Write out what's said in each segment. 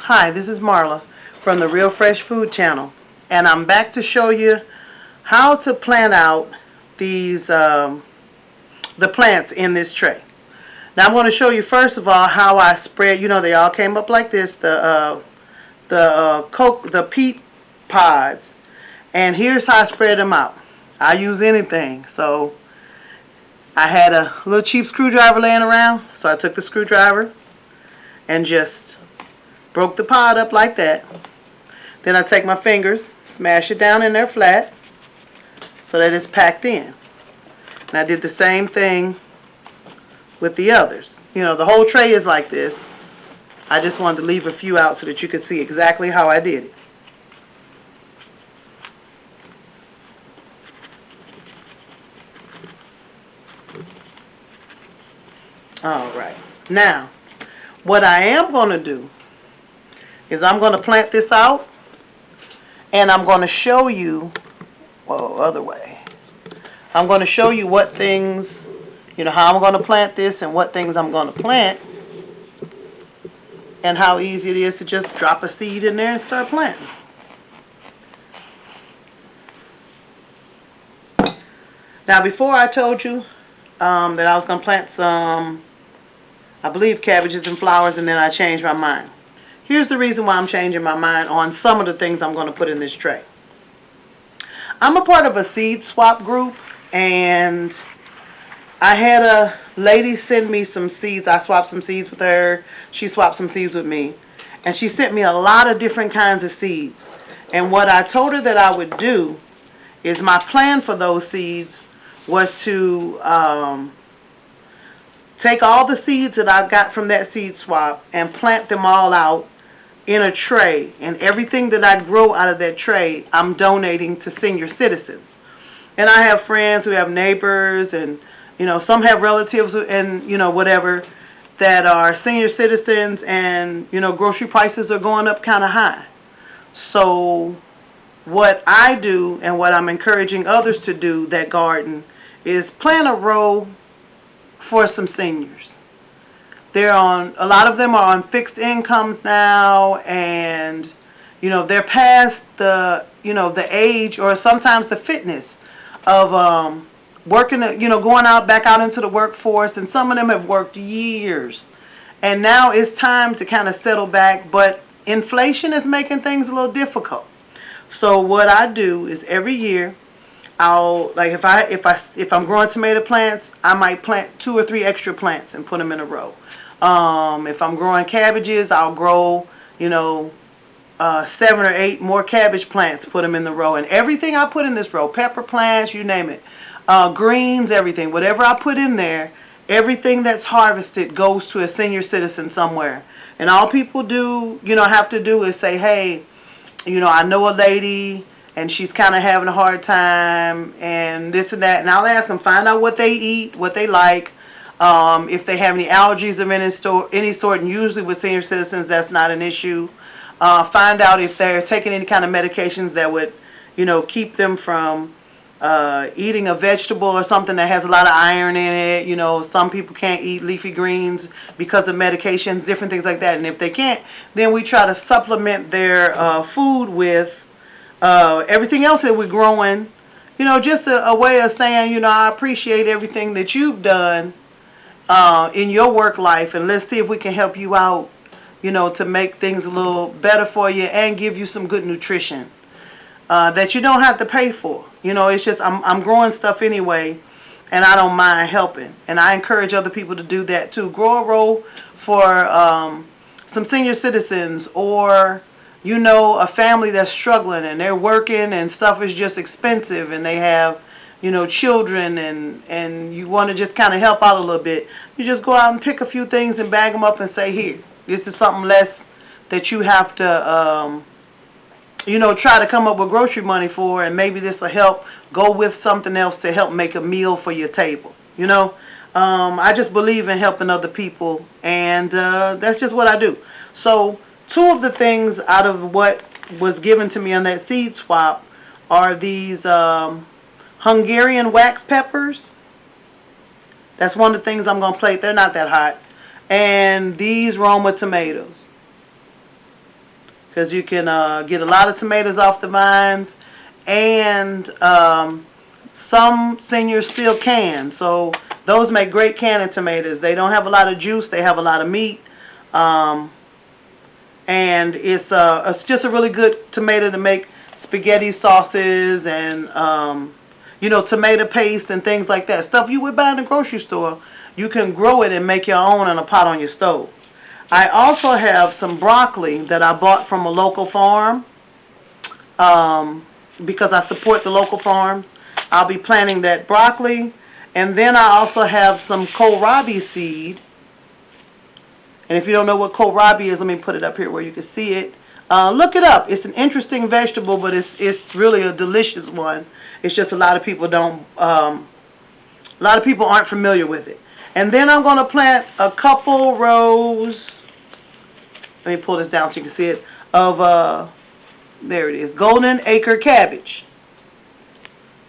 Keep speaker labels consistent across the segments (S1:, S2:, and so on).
S1: Hi, this is Marla from the Real Fresh Food channel, and I'm back to show you how to plant out these the plants in this tray. Now I'm going to show you first of all how I spread. You know, they all came up like this, the peat pods, and here's how I spread them out. I use anything, so I had a little cheap screwdriver laying around, so I took the screwdriver and just broke the pod up like that. Then I take my fingers, smash it down in there flat so that it's packed in. And I did the same thing with the others. You know, the whole tray is like this. I just wanted to leave a few out so that you could see exactly how I did it. Alright, now what I am going to do is I'm going to plant this out, and I'm going to show you, other way. I'm going to show you what things, how I'm going to plant this and what things I'm going to plant, and how easy it is to just drop a seed in there and start planting. Now before I told you that I was going to plant some, I believe, cabbages and flowers, and then I changed my mind. Here's the reason why I'm changing my mind on some of the things I'm going to put in this tray. I'm a part of a seed swap group, and I had a lady send me some seeds. I swapped some seeds with her. She swapped some seeds with me. And she sent me a lot of different kinds of seeds. And what I told her that I would do is my plan for those seeds was to take all the seeds that I got from that seed swap and plant them all out in a tray, and everything that I grow out of that tray I'm donating to senior citizens. And I have friends who have neighbors, and some have relatives and whatever, that are senior citizens, and grocery prices are going up kind of high. So what I do, and what I'm encouraging others to do that garden, is plant a row for some seniors. A lot of them are on fixed incomes now, and they're past the the age, or sometimes the fitness of working, going back out into the workforce, and some of them have worked years, and now it's time to kind of settle back, but inflation is making things a little difficult. So what I do is every year I'll, like, if I'm growing tomato plants, I might plant 2 or 3 extra plants and put them in a row. If I'm growing cabbages, I'll grow 7 or 8 more cabbage plants, put them in the row. And everything I put in this row, pepper plants, you name it, greens, everything, whatever I put in there, everything that's harvested goes to a senior citizen somewhere. And all people do, have to do is say, hey, I know a lady, and she's kind of having a hard time, and this and that. And I'll ask them, find out what they eat, what they like, if they have any allergies of any sort, and usually with senior citizens that's not an issue. Find out if they're taking any kind of medications that would, keep them from eating a vegetable or something that has a lot of iron in it. Some people can't eat leafy greens because of medications, different things like that. And if they can't, then we try to supplement their food with everything else that we're growing. Just a way of saying, I appreciate everything that you've done in your work life, and let's see if we can help you out, to make things a little better for you and give you some good nutrition that you don't have to pay for. It's just I'm growing stuff anyway, and I don't mind helping. And I encourage other people to do that too. Grow a row for some senior citizens, or a family that's struggling and they're working and stuff is just expensive, and they have children, and you want to just kind of help out a little bit. You just go out and pick a few things and bag them up and say, here, this is something less that you have to try to come up with grocery money for, and maybe this will help go with something else to help make a meal for your table. I just believe in helping other people, and that's just what I do. So 2 of the things out of what was given to me on that seed swap are these Hungarian Wax Peppers. That's one of the things I'm going to plate. They're not that hot. And these Roma tomatoes. because you can get a lot of tomatoes off the vines, and some seniors still can. So those make great canning tomatoes. They don't have a lot of juice. They have a lot of meat. And it's just a really good tomato to make spaghetti sauces and, you know, tomato paste and things like that. Stuff you would buy in the grocery store. You can grow it and make your own in a pot on your stove. I also have some broccoli that I bought from a local farm because I support the local farms. I'll be planting that broccoli. And then I also have some kohlrabi seed. And if you don't know what kohlrabi is, let me put it up here where you can see it. Look it up. It's an interesting vegetable, but it's really a delicious one. It's just a lot of people aren't familiar with it. And then I'm going to plant a couple rows. Let me pull this down so you can see it. Of there it is, golden acre cabbage.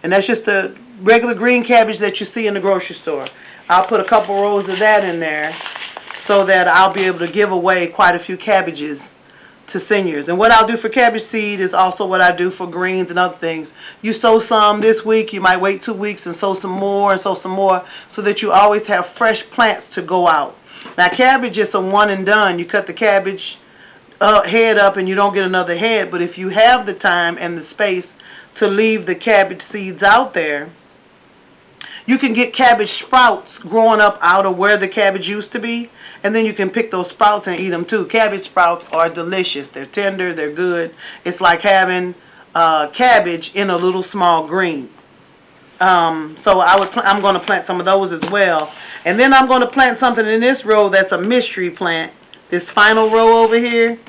S1: And that's just the regular green cabbage that you see in the grocery store. I'll put a couple rows of that in there so that I'll be able to give away quite a few cabbages to seniors. And what I'll do for cabbage seed is also what I do for greens and other things. You sow some this week, you might wait 2 weeks and sow some more and sow some more so that you always have fresh plants to go out. Now cabbage is a one and done. You cut the cabbage head up and you don't get another head, but if you have the time and the space to leave the cabbage seeds out there, you can get cabbage sprouts growing up out of where the cabbage used to be, and then you can pick those sprouts and eat them too. Cabbage sprouts are delicious. They're tender, they're good. It's like having cabbage in a little small green. So I'm going to plant some of those as well. And then I'm going to plant something in this row that's a mystery plant, this final row over here.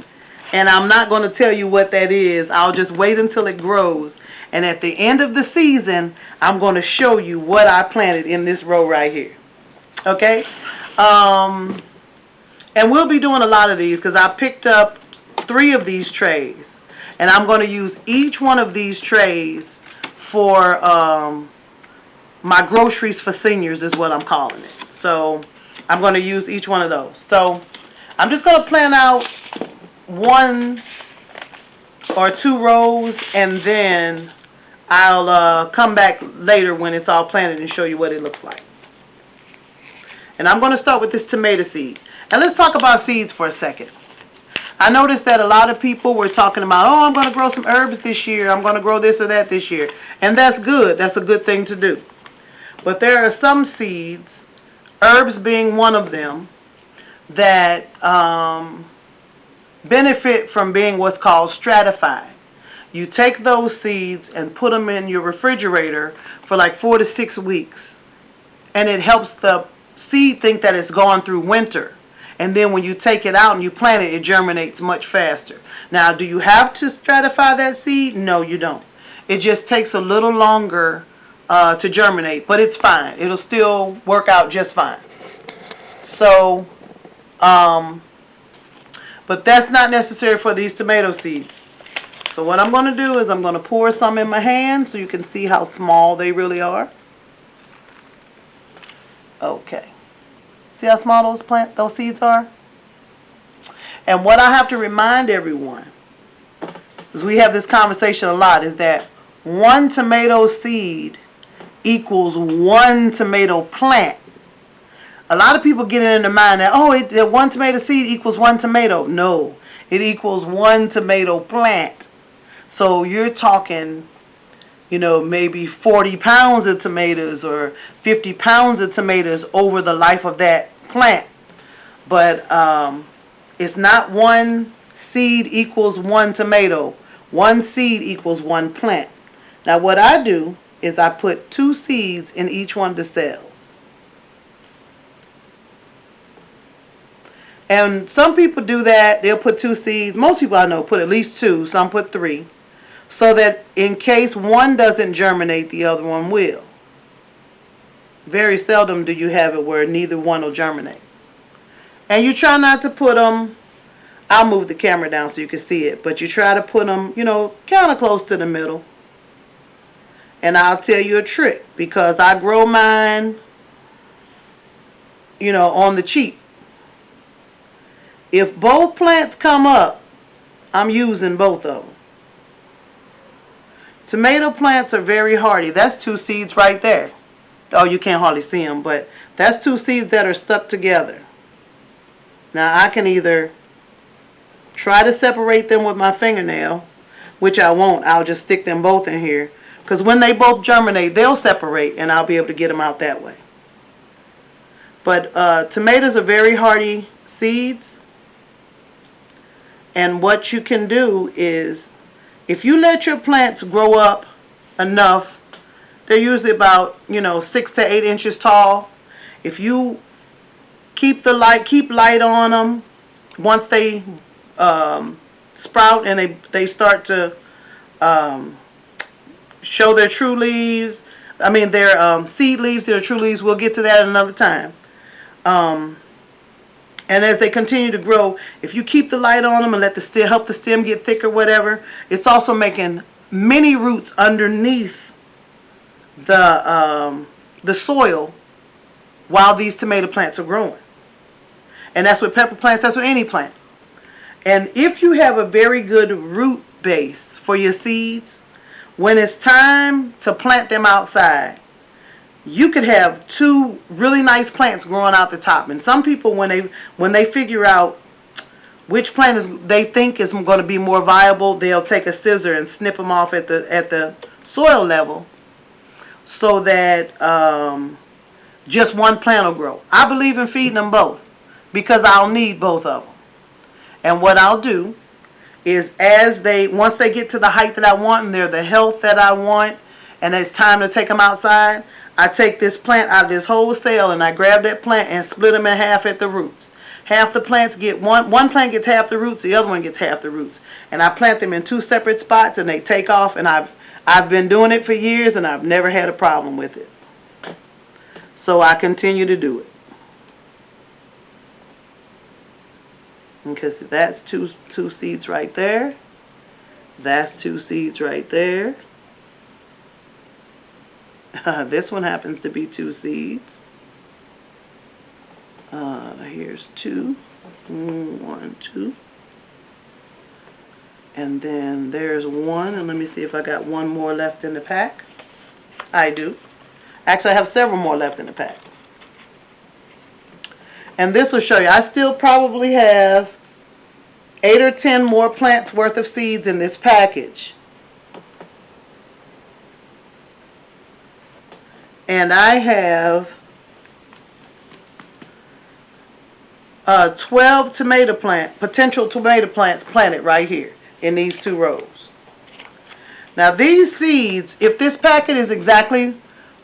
S1: And I'm not going to tell you what that is. I'll just wait until it grows. And at the end of the season, I'm going to show you what I planted in this row right here. Okay? And we'll be doing a lot of these because I picked up 3 of these trays. And I'm going to use each one of these trays for my groceries for seniors is what I'm calling it. So I'm going to use each one of those. So I'm just going to plan out 1 or 2 rows, and then I'll come back later when it's all planted and show you what it looks like. And I'm going to start with this tomato seed. And let's talk about seeds for a second. I noticed that a lot of people were talking about, oh, I'm going to grow some herbs this year. I'm going to grow this or that this year. And that's good. That's a good thing to do. But there are some seeds, herbs being one of them, that benefit from being what's called stratified. You take those seeds and put them in your refrigerator for like 4 to 6 weeks. And it helps the seed think that it's gone through winter. And then when you take it out and you plant it, it germinates much faster. Now, do you have to stratify that seed? No, you don't. It just takes a little longer to germinate, but it's fine. It'll still work out just fine. So, but that's not necessary for these tomato seeds. So what I'm going to do is I'm going to pour some in my hand so you can see how small they really are. Okay. See how small those seeds are? And what I have to remind everyone, because we have this conversation a lot, is that 1 tomato seed equals 1 tomato plant. A lot of people get it in their mind that, oh, that 1 tomato seed equals 1 tomato. No, it equals 1 tomato plant. So you're talking, you know, maybe 40 pounds of tomatoes or 50 pounds of tomatoes over the life of that plant. But it's not 1 seed equals 1 tomato. 1 seed equals 1 plant. Now what I do is I put 2 seeds in each one of the cells. And some people do that. They'll put 2 seeds. Most people I know put at least 2. Some put 3. So that in case one doesn't germinate, the other one will. Very seldom do you have it where neither one will germinate. And you try not to put them, I'll move the camera down so you can see it, but you try to put them, you know, kind of close to the middle. And I'll tell you a trick, because I grow mine, you know, on the cheap. If both plants come up I'm using both of them. Tomato plants are very hardy. That's 2 seeds right there. Oh, you can't hardly see them, but that's 2 seeds that are stuck together. Now I can either try to separate them with my fingernail, which I won't. I'll just stick them both in here. Because when they both germinate, they'll separate and I'll be able to get them out that way. But tomatoes are very hardy seeds. And what you can do is, if you let your plants grow up enough, they're usually about, 6 to 8 inches tall. If you keep light on them, once they sprout and they start to show their true leaves, their seed leaves, their true leaves, we'll get to that another time. And as they continue to grow, if you keep the light on them and help the stem get thicker, whatever, it's also making many roots underneath the soil while these tomato plants are growing. And that's with pepper plants, that's with any plant. And if you have a very good root base for your seeds, when it's time to plant them outside, you could have 2 really nice plants growing out the top. And some people, when they figure out which plant they think is going to be more viable, they'll take a scissor and snip them off at the soil level, so that just one plant will grow. I believe in feeding them both because I'll need both of them. And what I'll do is, once they get to the height that I want and they're the health that I want, and it's time to take them outside, I take this plant out of this whole cell and I grab that plant and split them in half at the roots. Half the plants get one plant gets half the roots, the other one gets half the roots. And I plant them in 2 separate spots and they take off, and I've been doing it for years and I've never had a problem with it. So I continue to do it. Because that's two seeds right there. That's 2 seeds right there. This one happens to be 2 seeds. Here's 2. 1, 2. And then there's 1. And let me see if I got 1 more left in the pack. I do. Actually, I have several more left in the pack. And this will show you. I still probably have 8 or 10 more plants worth of seeds in this package. And I have 12 potential tomato plants planted right here in these 2 rows. Now these seeds, if this packet is exactly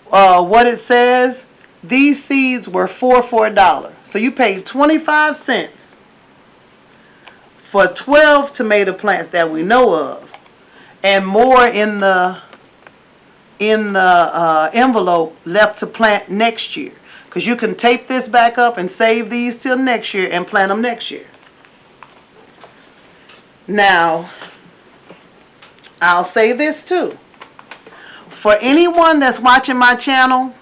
S1: what it says, these seeds were $4 for $1. So you paid 25 cents for 12 tomato plants that we know of, and more in the envelope left to plant next year, because you can tape this back up and save these till next year and plant them next year. Now I'll say this too, for anyone that's watching my channel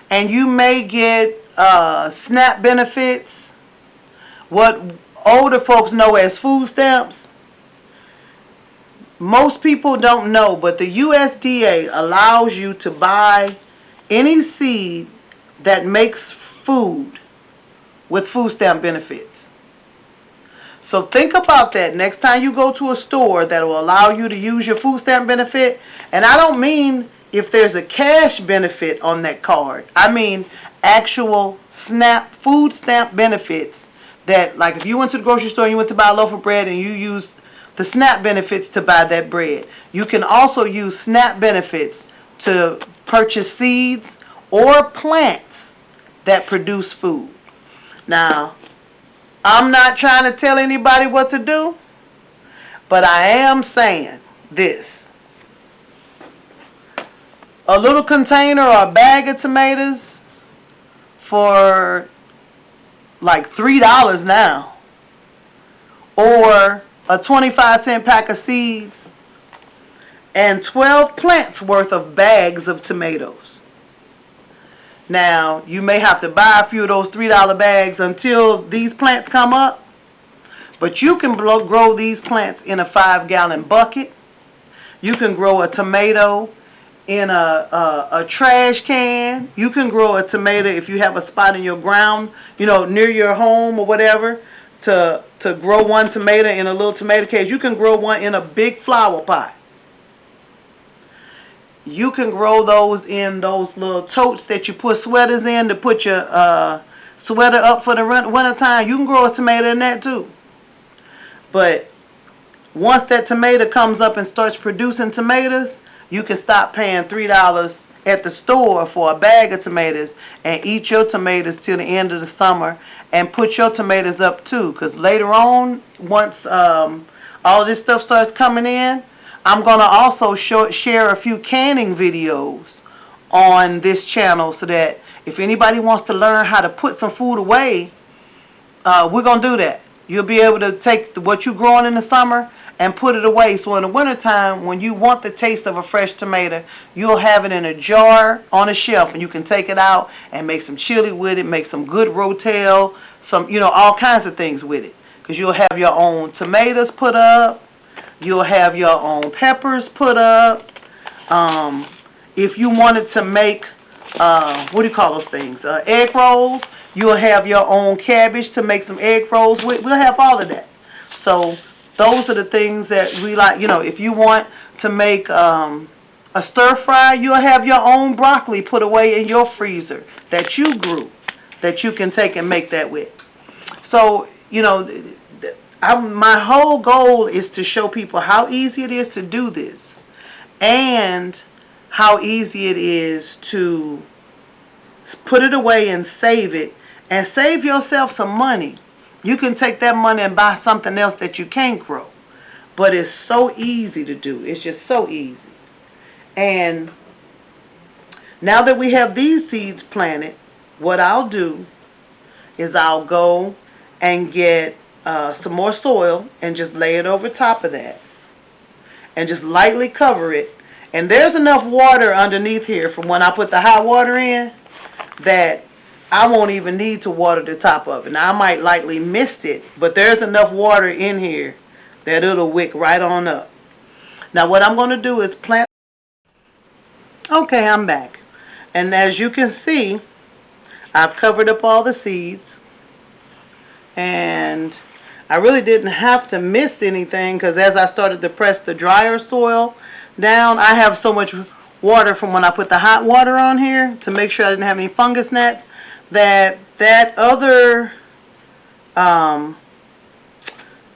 S1: and you may get SNAP benefits, what older folks know as food stamps. Most people don't know, but the USDA allows you to buy any seed that makes food with food stamp benefits. So think about that next time you go to a store that will allow you to use your food stamp benefit. And I don't mean if there's a cash benefit on that card. I mean actual food stamp benefits that, like if you went to the grocery store and you went to buy a loaf of bread and you used the SNAP benefits to buy that bread. You can also use SNAP benefits to purchase seeds or plants that produce food. Now, I'm not trying to tell anybody what to do, but I am saying this. A little container or a bag of tomatoes for like $3 now, or a 25-cent pack of seeds and 12 plants worth of bags of tomatoes. Now, you may have to buy a few of those $3 bags until these plants come up, But you can grow these plants in a 5-gallon bucket. You can grow a tomato in a trash can. You can grow a tomato if you have a spot in your ground, you know, near your home or whatever, to grow one tomato in a little tomato case. You can grow one in a big flower pot. You can grow those in those little totes that you put sweaters in to put your sweater up for the winter time. You can grow a tomato in that too. But once that tomato comes up and starts producing tomatoes, you can stop paying $3 at the store for a bag of tomatoes and eat your tomatoes till the end of the summer and put your tomatoes up too. Because later on, once all this stuff starts coming in, I'm going to also share a few canning videos on this channel so that if anybody wants to learn how to put some food away, we're going to do that. You'll be able to take what you're growing in the summer and put it away. So in the wintertime, when you want the taste of a fresh tomato, you'll have it in a jar on a shelf, and you can take it out and make some chili with it, make some good rotel, some, you know, all kinds of things with it. Because you'll have your own tomatoes put up. You'll have your own peppers put up. If you wanted to make, what do you call those things? Egg rolls. You'll have your own cabbage to make some egg rolls with. We'll have all of that. So those are the things that we like. You know, if you want to make a stir fry, you'll have your own broccoli put away in your freezer that you grew, that you can take and make that with. So, you know, my whole goal is to show people how easy it is to do this and how easy it is to put it away and save it and save yourself some money. You can take that money and buy something else that you can't grow. But it's so easy to do. It's just so easy. And now that we have these seeds planted, what I'll do is I'll go and get some more soil and just lay it over top of that. And just lightly cover it. And there's enough water underneath here from when I put the hot water in that I won't even need to water the top of it. Now I might lightly mist it, but there's enough water in here that it'll wick right on up. Now what I'm going to do is plant. Okay, I'm back. And as you can see, I've covered up all the seeds. And I really didn't have to mist anything because as I started to press the drier soil down, I have so much water from when I put the hot water on here to make sure I didn't have any fungus gnats, that other,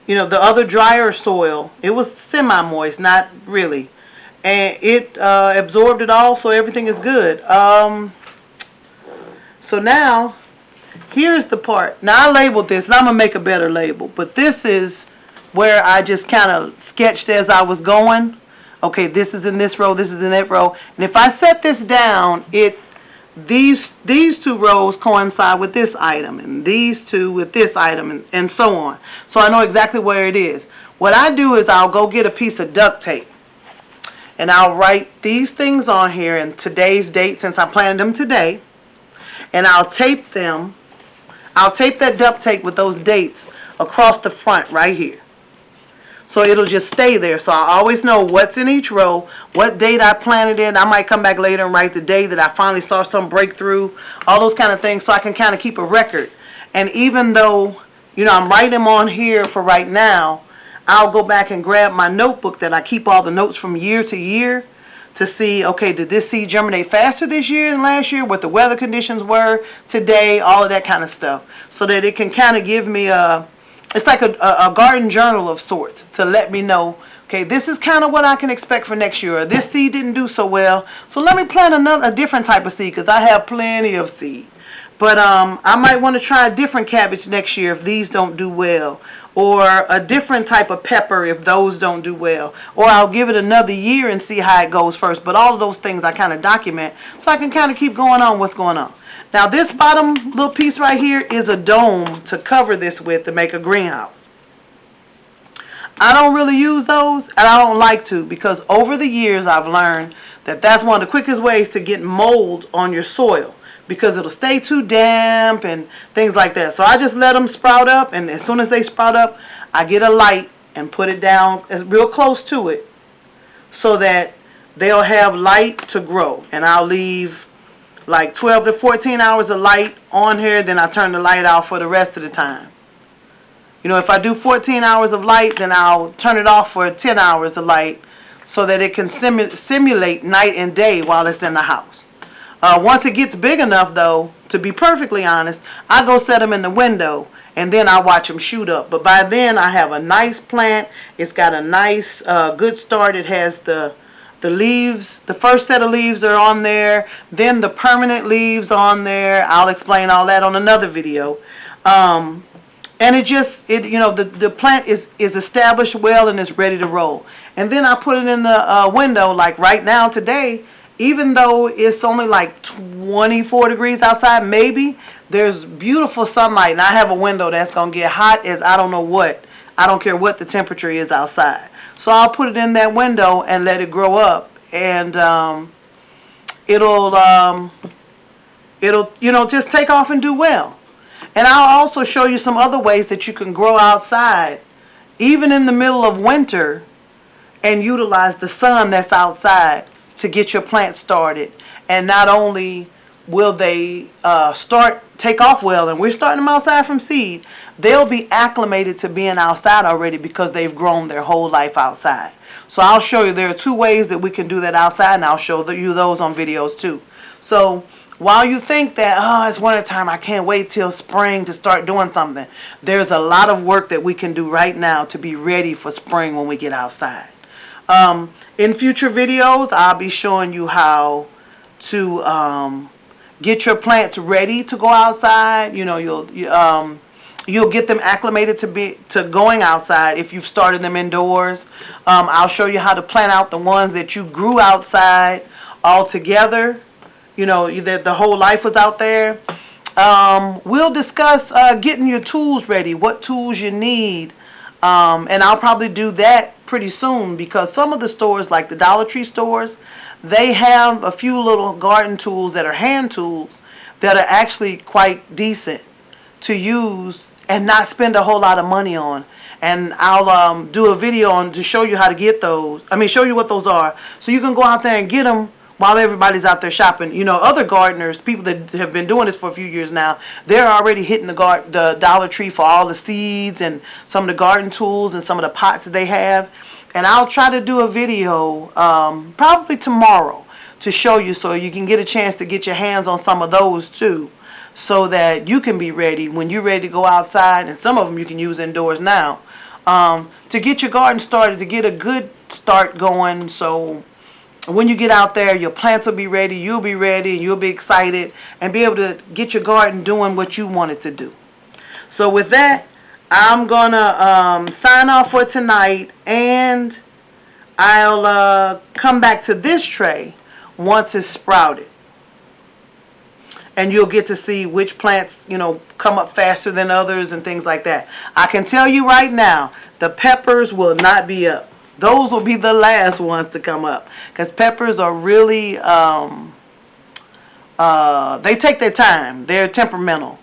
S1: you know, the other drier soil, it was semi-moist, not really. And it absorbed it all, so everything is good. So now, here's the part. Now I labeled this, and I'm going to make a better label. But this is where I just kind of sketched as I was going. Okay, this is in this row, this is in that row. And if I set this down, these two rows coincide with this item, and these two with this item, and so on. So I know exactly where it is. What I do is I'll go get a piece of duct tape, and I'll write these things on here and today's date, since I planned them today, and I'll tape them. I'll tape that duct tape with those dates across the front right here. So it'll just stay there. So I always know what's in each row, what date I planted in. I might come back later and write the day that I finally saw some breakthrough, all those kind of things, so I can kind of keep a record. And even though, you know, I'm writing them on here for right now, I'll go back and grab my notebook that I keep all the notes from year to year to see, okay, did this seed germinate faster this year than last year, what the weather conditions were today, all of that kind of stuff, so that it can kind of give me it's like a garden journal of sorts to let me know, okay, this is kind of what I can expect for next year. Or this seed didn't do so well, so let me plant a different type of seed, because I have plenty of seed. But I might want to try a different cabbage next year if these don't do well, or a different type of pepper if those don't do well, or I'll give it another year and see how it goes first. But all of those things I kind of document so I can kind of keep going on what's going on. Now this bottom little piece right here is a dome to cover this with to make a greenhouse. I don't really use those, and I don't like to, because over the years I've learned that that's one of the quickest ways to get mold on your soil, because it'll stay too damp and things like that. So I just let them sprout up, and as soon as they sprout up, I get a light and put it down real close to it so that they'll have light to grow. And I'll leave like 12 to 14 hours of light on here, then I turn the light off for the rest of the time. You know, if I do 14 hours of light, then I'll turn it off for 10 hours of light so that it can simulate night and day while it's in the house. Once it gets big enough, though, to be perfectly honest, I go set them in the window and then I watch them shoot up. But by then I have a nice plant. It's got a nice good start. It has the leaves, the first set of leaves are on there, then the permanent leaves on there. I'll explain all that on another video. And you know, the plant is established well and is ready to roll. And then I put it in the window, like right now today, even though it's only like 24 degrees outside, maybe, there's beautiful sunlight. And I have a window that's going to get hot as I don't know what. I don't care what the temperature is outside. So I'll put it in that window and let it grow up. And it'll you know, just take off and do well. And I'll also show you some other ways that you can grow outside, even in the middle of winter, and utilize the sun that's outside to get your plant started. And not only will they take off well, and we're starting them outside from seed, they'll be acclimated to being outside already because they've grown their whole life outside. So I'll show you there are 2 ways that we can do that outside, and I'll show you those on videos too. So while you think that, oh, it's wintertime, I can't wait till spring to start doing something, there's a lot of work that we can do right now to be ready for spring when we get outside. In future videos, I'll be showing you how to get your plants ready to go outside. You know, you'll get them acclimated to going outside if you've started them indoors. I'll show you how to plant out the ones that you grew outside all together. You know, the whole life was out there. We'll discuss getting your tools ready, what tools you need. And I'll probably do that pretty soon because some of the stores, like the Dollar Tree stores, they have a few little garden tools that are hand tools that are actually quite decent to use and not spend a whole lot of money on. And I'll do a video on to show you how to get those. I mean, show you what those are, so you can go out there and get them while everybody's out there shopping. You know, other gardeners, people that have been doing this for a few years now, they're already hitting the Dollar Tree for all the seeds and some of the garden tools and some of the pots that they have. And I'll try to do a video probably tomorrow to show you, so you can get a chance to get your hands on some of those too, so that you can be ready when you're ready to go outside. And some of them you can use indoors now to get your garden started, to get a good start going. So when you get out there, your plants will be ready, you'll be ready, and you'll be excited and be able to get your garden doing what you want it to do. So with that, I'm going to sign off for tonight, and I'll come back to this tray once it's sprouted. And you'll get to see which plants, you know, come up faster than others and things like that. I can tell you right now, the peppers will not be up. Those will be the last ones to come up, because peppers are really, they take their time. They're temperamental.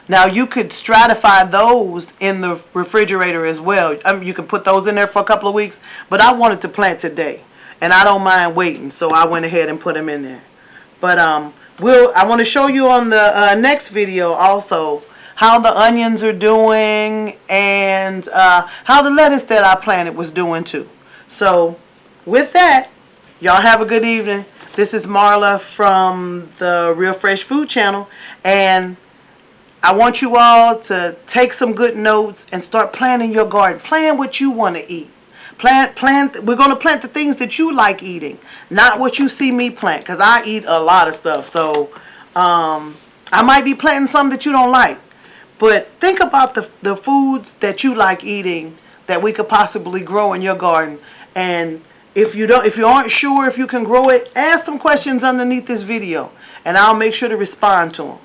S1: Now, you could stratify those in the refrigerator as well. You can put those in there for a couple of weeks, but I wanted to plant today, and I don't mind waiting, so I went ahead and put them in there. But I want to show you on the next video also how the onions are doing, and how the lettuce that I planted was doing too. So with that, y'all have a good evening. This is Marla from the Real Fresh Food channel, and I want you all to take some good notes and start planning your garden. Plan what you want to eat. We're going to plant the things that you like eating, not what you see me plant, because I eat a lot of stuff. So I might be planting some that you don't like. But think about the foods that you like eating that we could possibly grow in your garden. And if you aren't sure if you can grow it, ask some questions underneath this video, and I'll make sure to respond to them.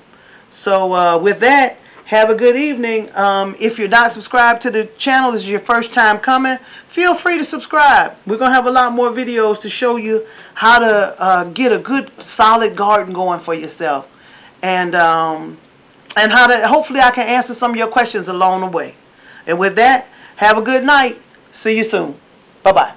S1: So with that, have a good evening. If you're not subscribed to the channel, this is your first time coming, feel free to subscribe. We're going to have a lot more videos to show you how to get a good solid garden going for yourself. And how to, hopefully I can answer some of your questions along the way. And with that, Have a good night. See you soon. Bye-bye.